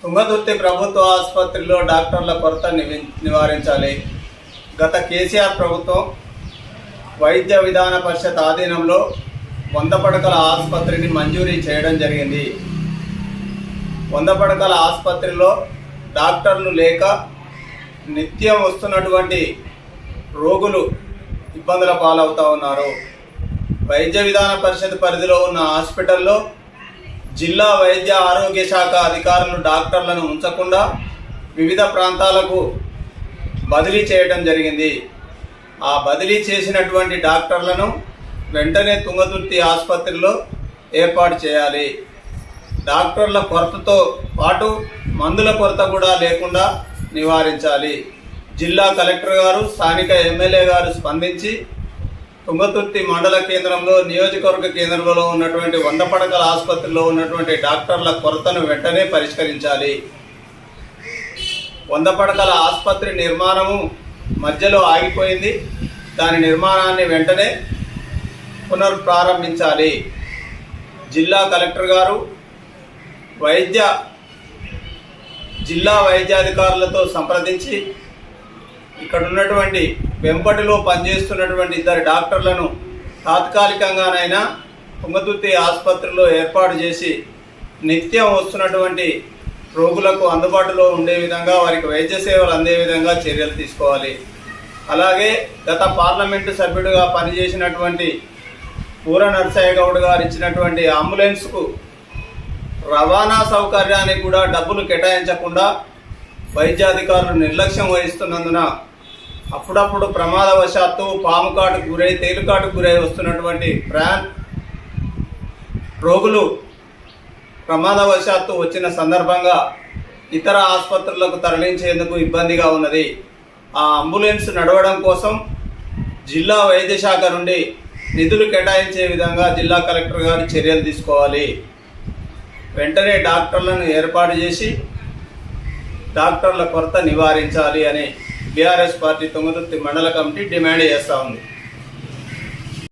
తుంగతుర్తి ప్రభుత్వ ఆసుపత్రిలో డాక్టర్ల కొరత నివారించాలి. గత కేసీఆర్ ప్రభుత్వం వైద్య విధాన పరిషత్ ఆధీనంలో 100 పడకల ఆసుపత్రిని మంజూరీ చేయడం జరిగింది. 100 పడకల ఆసుపత్రిలో డాక్టర్లు లేక నిత్యం వస్తున్నటువంటి రోగులు ఇబ్బందుల పాలవుతూ ఉన్నారు. వైద్య విధాన పరిషత్ పరిధిలో ఉన్న హాస్పిటల్లో జిల్లా వైద్య ఆరోగ్య శాఖ అధికారులు డాక్టర్లను ఉంచకుండా వివిధ ప్రాంతాలకు బదిలీ చేయడం జరిగింది. ఆ బదిలీ చేసినటువంటి డాక్టర్లను వెంటనే తుంగతుర్తి ఆసుపత్రిలో ఏర్పాటు చేయాలి. డాక్టర్ల కొరతతో పాటు మందుల కొరత కూడా లేకుండా నివారించాలి. జిల్లా కలెక్టర్ గారు, స్థానిక ఎమ్మెల్యే గారు స్పందించి తుంగతుర్తి మండల కేంద్రంలో, నియోజకవర్గ కేంద్రంలో ఉన్నటువంటి 100 పడకల ఆసుపత్రిలో ఉన్నటువంటి డాక్టర్ల కొరతను వెంటనే పరిష్కరించాలి. 100 పడకల ఆసుపత్రి నిర్మాణము మధ్యలో ఆగిపోయింది. దాని నిర్మాణాన్ని వెంటనే పునఃప్రారంభించాలి. జిల్లా కలెక్టర్ గారు జిల్లా వైద్యాధికారులతో సంప్రదించి ఇక్కడ ఉన్నటువంటి వెంపటిలో పనిచేస్తున్నటువంటి 2 డాక్టర్లను తాత్కాలికంగానైనా తుంగతుర్తి ఆసుపత్రిలో ఏర్పాటు చేసి నిత్యం వస్తున్నటువంటి రోగులకు అందుబాటులో ఉండే విధంగా, వారికి వైద్య సేవలు అందే విధంగా చర్యలు తీసుకోవాలి. అలాగే గత పార్లమెంటు సభ్యుడిగా పనిచేసినటువంటి పూర నరసయ్య గౌడ్ గారు ఇచ్చినటువంటి అంబులెన్స్కు రవాణా సౌకర్యానికి కూడా డబ్బులు కేటాయించకుండా వైద్యాధికారులు నిర్లక్ష్యం వహిస్తున్నందున అప్పుడప్పుడు ప్రమాదవశాత్తు పాము కాటుకు గురై, తేలుకాటుకు గురై వస్తున్నటువంటి రోగులు ప్రమాదవశాత్తు వచ్చిన సందర్భంగా ఇతర ఆసుపత్రులకు తరలించేందుకు ఇబ్బందిగా ఉన్నది. ఆ అంబులెన్స్ నడవడం కోసం జిల్లా వైద్య శాఖ నుండి నిధులు కేటాయించే విధంగా జిల్లా కలెక్టర్ గారు చర్యలు తీసుకోవాలి. వెంటనే డాక్టర్లను ఏర్పాటు చేసి డాక్టర్ల కొరత నివారించాలి అని బీఆర్ఎస్ పార్టీ తుంగతుర్తి మండల కమిటీ డిమాండ్ చేస్తూ ఉంది.